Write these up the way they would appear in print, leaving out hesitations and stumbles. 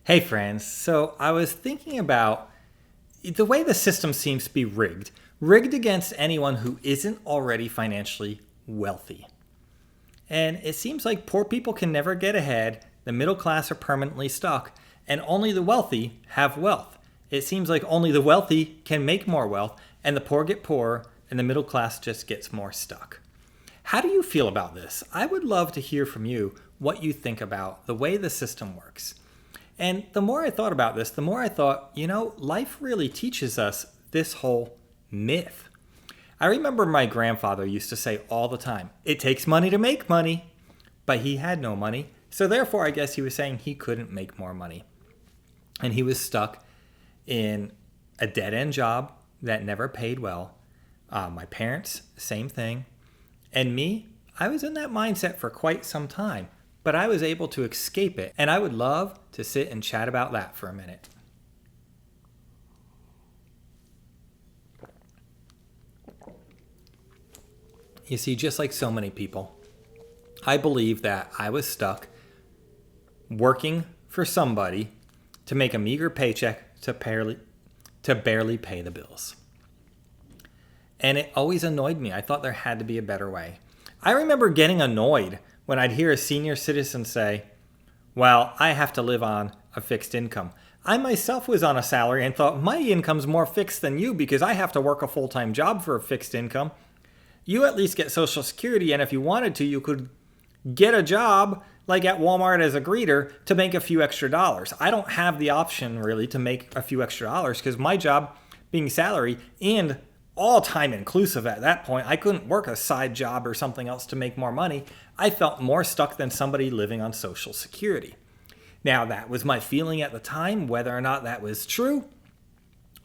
Hey, friends. So I was thinking about the way the system seems to be rigged against anyone who isn't already financially wealthy. And it seems like poor people can never get ahead, the middle class are permanently stuck, and only the wealthy have wealth. It seems like only the wealthy can make more wealth, and the poor get poorer, and the middle class just gets more stuck. How do you feel about this? I would love to hear from you what you think about the way the system works. And the more I thought about this, the more I thought, life really teaches us this whole myth. I remember my grandfather used to say all the time, it takes money to make money, but he had no money. So therefore, I guess he was saying he couldn't make more money. And he was stuck in a dead-end job that never paid well. My parents, same thing. And me, I was in that mindset for quite some time, but I was able to escape it. And I would love to sit and chat about that for a minute. You see, just like so many people, I believe that I was stuck working for somebody to make a meager paycheck to barely pay the bills. And it always annoyed me. I thought there had to be a better way. I remember getting annoyed when I'd hear a senior citizen say, well, I have to live on a fixed income. I myself was on a salary and thought my income's more fixed than you because I have to work a full-time job for a fixed income. You at least get Social Security, and if you wanted to, you could get a job like at Walmart as a greeter to make a few extra dollars. I don't have the option really to make a few extra dollars because my job being salary and all time inclusive at that point, I couldn't work a side job or something else to make more money. I felt more stuck than somebody living on Social Security. Now, that was my feeling at the time. Whether or not that was true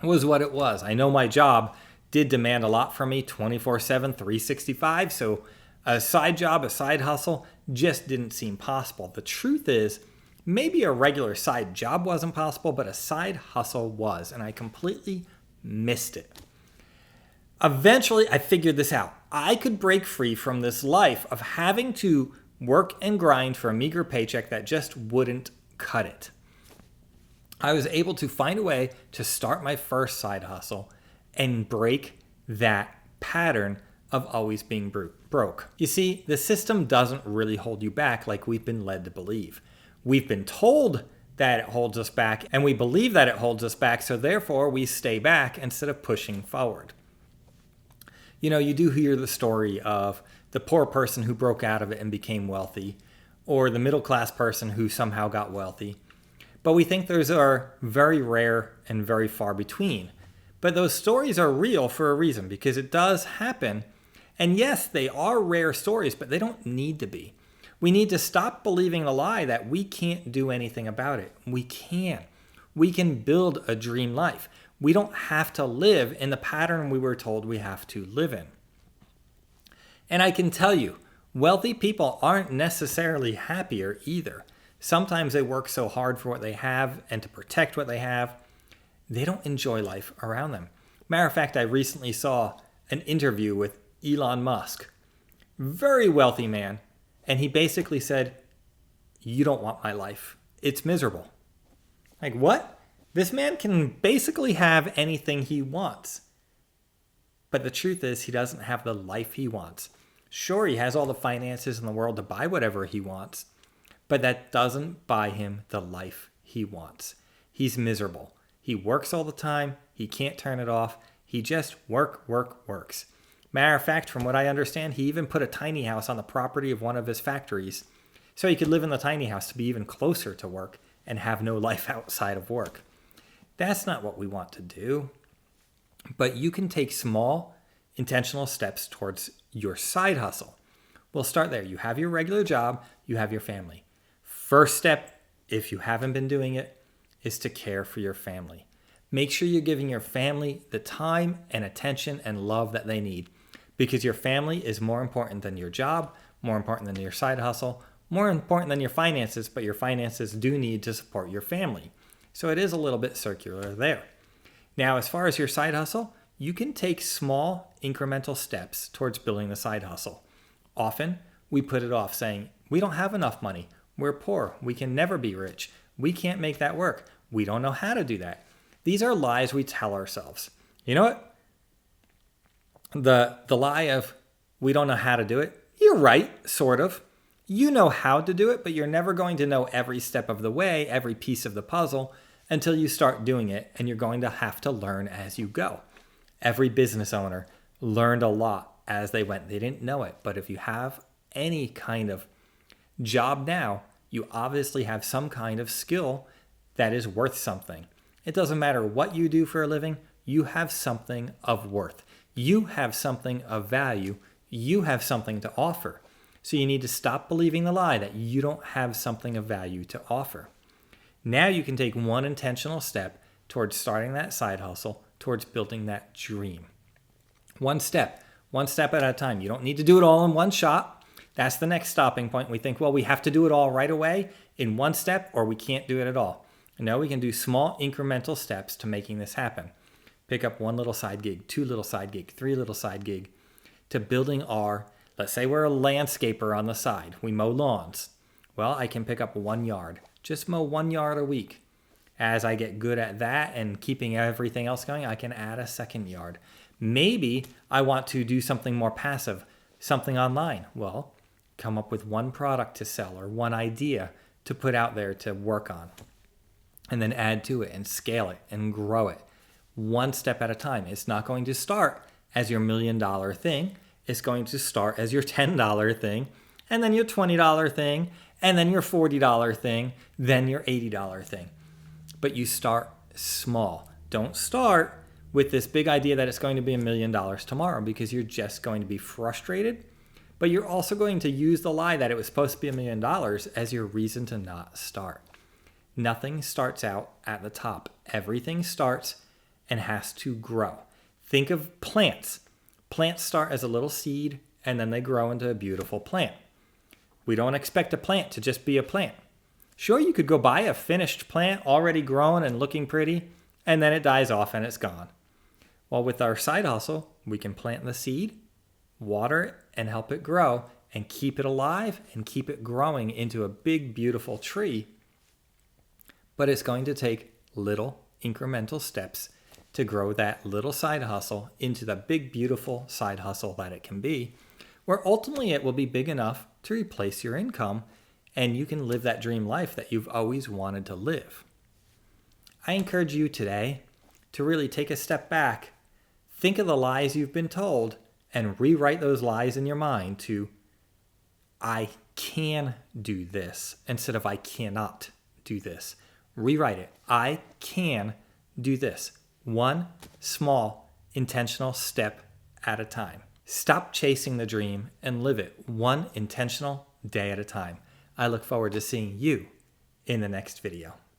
was what it was. I know my job did demand a lot from me 24/7, 365. So a side job, a side hustle just didn't seem possible. The truth is, maybe a regular side job wasn't possible, but a side hustle was, and I completely missed it. Eventually, I figured this out. I could break free from this life of having to work and grind for a meager paycheck that just wouldn't cut it. I was able to find a way to start my first side hustle and break that pattern of always being broke. You see, the system doesn't really hold you back like we've been led to believe. We've been told that it holds us back, and we believe that it holds us back, so therefore we stay back instead of pushing forward. You do hear the story of the poor person who broke out of it and became wealthy, or the middle class person who somehow got wealthy. But we think those are very rare and very far between. But those stories are real for a reason, because it does happen. And yes, they are rare stories, but they don't need to be. We need to stop believing the lie that we can't do anything about it. We can. We can build a dream life. We don't have to live in the pattern we were told we have to live in. And I can tell you, wealthy people aren't necessarily happier either. Sometimes they work so hard for what they have and to protect what they have, they don't enjoy life around them. Matter of fact, I recently saw an interview with Elon Musk, very wealthy man, and he basically said, you don't want my life. It's miserable. Like, what? This man can basically have anything he wants. But the truth is, he doesn't have the life he wants. Sure, he has all the finances in the world to buy whatever he wants, but that doesn't buy him the life he wants. He's miserable. He works all the time. He can't turn it off. He just works. Matter of fact, from what I understand, he even put a tiny house on the property of one of his factories so he could live in the tiny house to be even closer to work and have no life outside of work. That's not what we want to do. But you can take small, intentional steps towards your side hustle. We'll start there. You have your regular job, you have your family. First step, if you haven't been doing it, is to care for your family. Make sure you're giving your family the time and attention and love that they need, because your family is more important than your job, more important than your side hustle, more important than your finances, but your finances do need to support your family. So it is a little bit circular there. Now, as far as your side hustle, you can take small incremental steps towards building the side hustle. Often, we put it off saying, we don't have enough money. We're poor. We can never be rich. We can't make that work. We don't know how to do that. These are lies we tell ourselves. You know what? The lie of we don't know how to do it. You're right, sort of. You know how to do it, but you're never going to know every step of the way, every piece of the puzzle until you start doing it, and you're going to have to learn as you go. Every business owner learned a lot as they went. They didn't know it, but if you have any kind of job now, you obviously have some kind of skill that is worth something. It doesn't matter what you do for a living, you have something of worth. You have something of value. You have something to offer. So you need to stop believing the lie that you don't have something of value to offer. Now you can take one intentional step towards starting that side hustle, towards building that dream. One step at a time. You don't need to do it all in one shot. That's the next stopping point. We think, well, we have to do it all right away in one step, or we can't do it at all. No, we can do small incremental steps to making this happen. Pick up one little side gig, two little side gig, three little side gig, to building our, let's say we're a landscaper on the side. We mow lawns. Well, I can pick up 1 yard. Just mow 1 yard a week. As I get good at that and keeping everything else going, I can add a second yard. Maybe I want to do something more passive, something online. Well, come up with one product to sell or one idea to put out there to work on. And then add to it and scale it and grow it. One step at a time. It's not going to start as your $1 million thing. It's going to start as your $10 thing, and then your $20 thing, and then your $40 thing, then your $80 thing. But you start small. Don't start with this big idea that it's going to be $1 million tomorrow, because you're just going to be frustrated. But you're also going to use the lie that it was supposed to be $1 million as your reason to not start. Nothing starts out at the top. Everything starts and has to grow. Think of plants. Plants start as a little seed and then they grow into a beautiful plant. We don't expect a plant to just be a plant. Sure, you could go buy a finished plant already grown and looking pretty, and then it dies off and it's gone. Well, with our side hustle, we can plant the seed, water it, and help it grow, and keep it alive and keep it growing into a big, beautiful tree. But it's going to take little incremental steps to grow that little side hustle into the big, beautiful side hustle that it can be, where ultimately it will be big enough to replace your income and you can live that dream life that you've always wanted to live. I encourage you today to really take a step back, think of the lies you've been told, and rewrite those lies in your mind to, I can do this, instead of I cannot do this. Rewrite it. I can do this. One small, intentional step at a time. Stop chasing the dream and live it one intentional day at a time. I look forward to seeing you in the next video.